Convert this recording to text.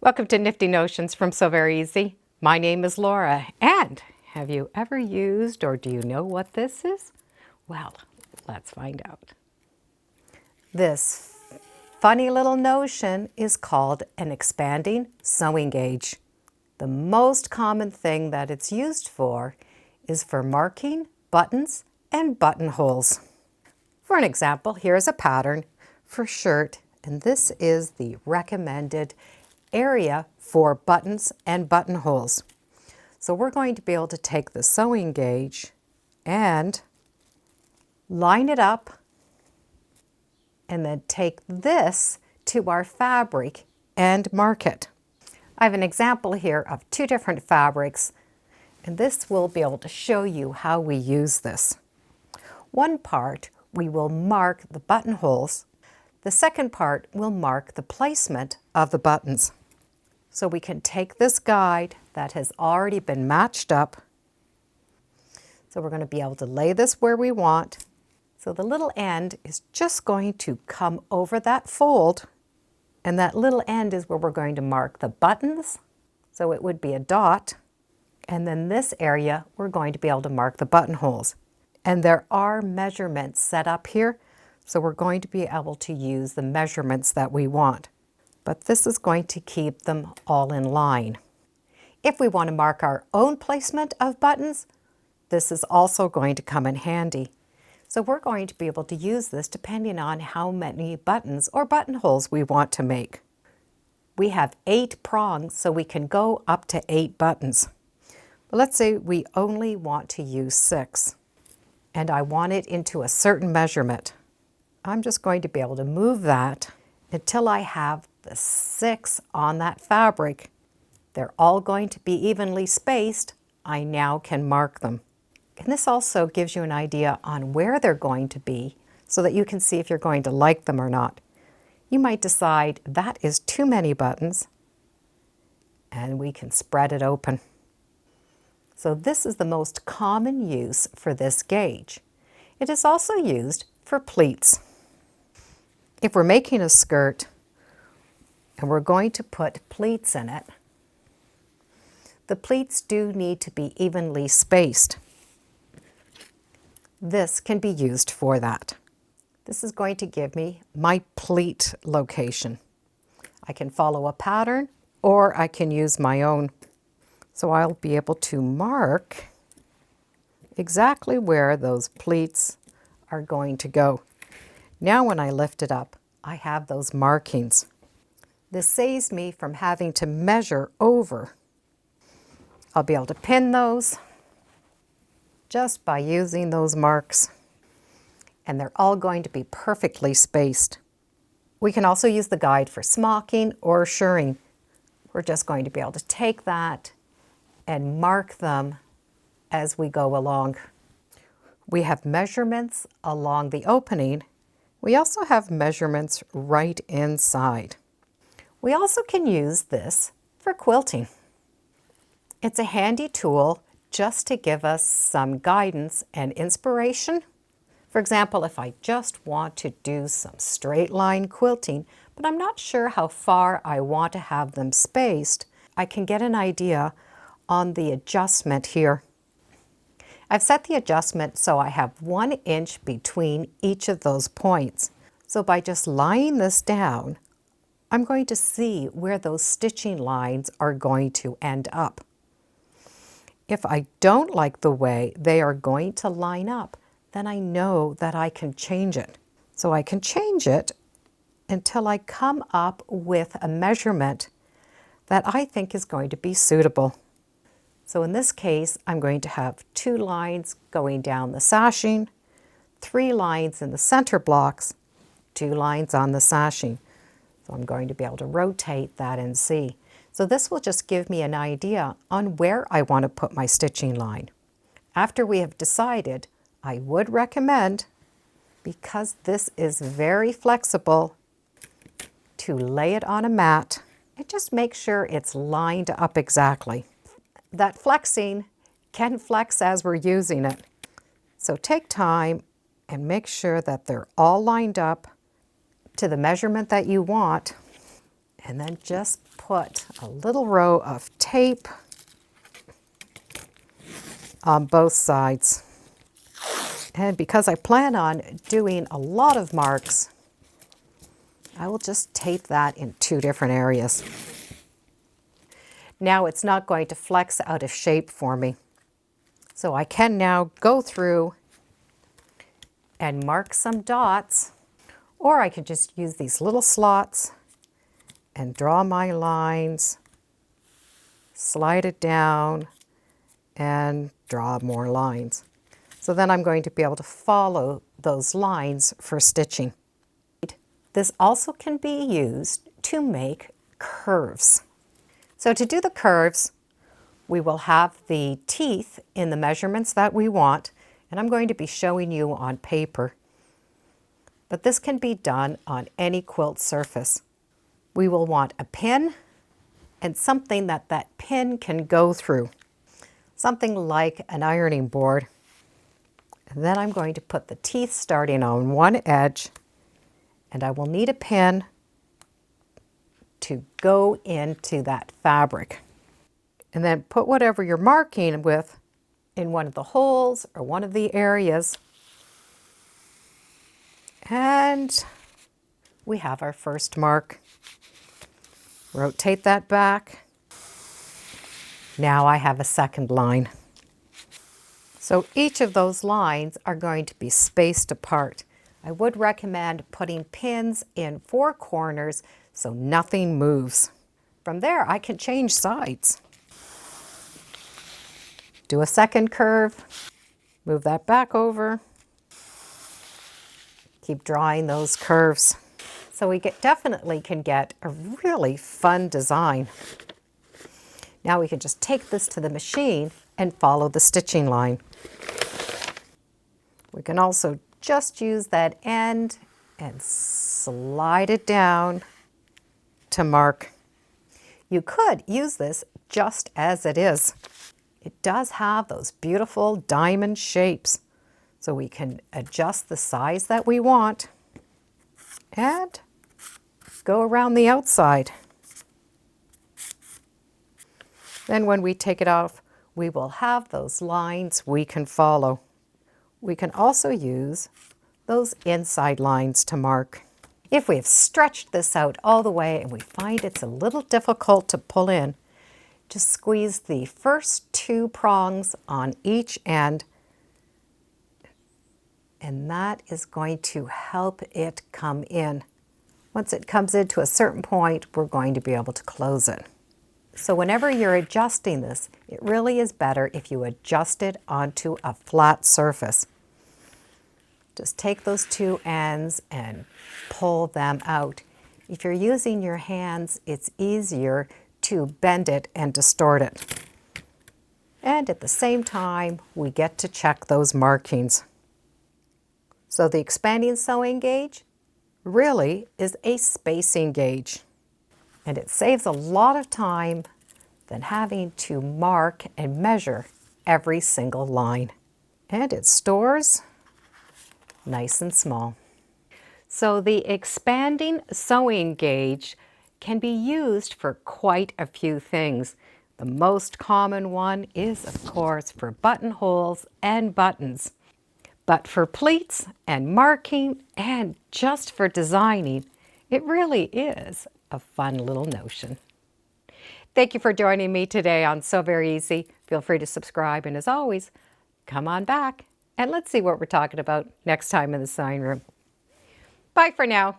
Welcome to Nifty Notions from So Very Easy. My name is Laura, and have you ever used or do you know what this is? Well, let's find out. This funny little notion is called an expanding sewing gauge. The most common thing that it's used for is for marking buttons and buttonholes. For an example, here's a pattern for shirt, and this is the recommended area for buttons and buttonholes. So we're going to be able to take the sewing gauge and line it up and then take this to our fabric and mark it. I have an example here of two different fabrics, and this will be able to show you how we use this. One part we will mark the buttonholes. The second part will mark the placement of the buttons. So we can take this guide that has already been matched up. So we're going to be able to lay this where we want. So the little end is just going to come over that fold, and that little end is where we're going to mark the buttons. So it would be a dot, and then this area we're going to be able to mark the buttonholes. And there are measurements set up here, so we're going to be able to use the measurements that we want. But this is going to keep them all in line. If we want to mark our own placement of buttons, this is also going to come in handy. So we're going to be able to use this depending on how many buttons or buttonholes we want to make. We have 8 prongs, so we can go up to 8 buttons. But let's say we only want to use 6, and I want it into a certain measurement. I'm just going to be able to move that until I have the 6 on that fabric. They're all going to be evenly spaced. I now can mark them. And this also gives you an idea on where they're going to be so that you can see if you're going to like them or not. You might decide that is too many buttons, and we can spread it open. So this is the most common use for this gauge. It is also used for pleats. If we're making a skirt and we're going to put pleats in it, the pleats do need to be evenly spaced. This can be used for that. This is going to give me my pleat location. I can follow a pattern or I can use my own. So I'll be able to mark exactly where those pleats are going to go. Now when I lift it up, I have those markings. This saves me from having to measure over. I'll be able to pin those just by using those marks, and they're all going to be perfectly spaced. We can also use the guide for smocking or shirring. We're just going to be able to take that and mark them as we go along. We have measurements along the opening. We also have measurements right inside. We also can use this for quilting. It's a handy tool just to give us some guidance and inspiration. For example, if I just want to do some straight line quilting, but I'm not sure how far I want to have them spaced, I can get an idea on the adjustment here. I've set the adjustment so I have 1 inch between each of those points. So by just lying this down, I'm going to see where those stitching lines are going to end up. If I don't like the way they are going to line up, then I know that I can change it. So I can change it until I come up with a measurement that I think is going to be suitable. So in this case, I'm going to have 2 lines going down the sashing, 3 lines in the center blocks, 2 lines on the sashing. So I'm going to be able to rotate that and see. So this will just give me an idea on where I want to put my stitching line. After we have decided, I would recommend, because this is very flexible, to lay it on a mat and just make sure it's lined up exactly. That flexing can flex as we're using it. So take time and make sure that they're all lined up to the measurement that you want, and then just put a little row of tape on both sides. And because I plan on doing a lot of marks, I will just tape that in 2 different areas. Now it's not going to flex out of shape for me. So I can now go through and mark some dots, or I could just use these little slots and draw my lines, slide it down, and draw more lines. So then I'm going to be able to follow those lines for stitching. This also can be used to make curves. So to do the curves, we will have the teeth in the measurements that we want, and I'm going to be showing you on paper. But this can be done on any quilt surface. We will want a pin and something that pin can go through. Something like an ironing board. And then I'm going to put the teeth starting on one edge, and I will need a pin to go into that fabric. And then put whatever you're marking with in one of the holes or one of the areas. And we have our first mark. Rotate that back. Now I have a second line. So each of those lines are going to be spaced apart. I would recommend putting pins in 4 corners so nothing moves. From there, I can change sides. Do a second curve, move that back over. Keep drawing those curves. So we definitely can get a really fun design. Now we can just take this to the machine and follow the stitching line. We can also just use that end and slide it down to mark. You could use this just as it is. It does have those beautiful diamond shapes, so we can adjust the size that we want and go around the outside. Then when we take it off, we will have those lines we can follow. We can also use those inside lines to mark. If we have stretched this out all the way and we find it's a little difficult to pull in, just squeeze the first 2 prongs on each end, and that is going to help it come in. Once it comes into a certain point, we're going to be able to close it. So whenever you're adjusting this, it really is better if you adjust it onto a flat surface. Just take those 2 ends and pull them out. If you're using your hands, it's easier to bend it and distort it. And at the same time, we get to check those markings. So the expanding sewing gauge really is a spacing gauge. And it saves a lot of time than having to mark and measure every single line. And it stores nice and small. So the expanding sewing gauge can be used for quite a few things. The most common one is, of course, for buttonholes and buttons. But for pleats and marking and just for designing, it really is a fun little notion. Thank you for joining me today on Sew Very Easy. Feel free to subscribe, and as always, come on back and let's see what we're talking about next time in the sewing room. Bye for now.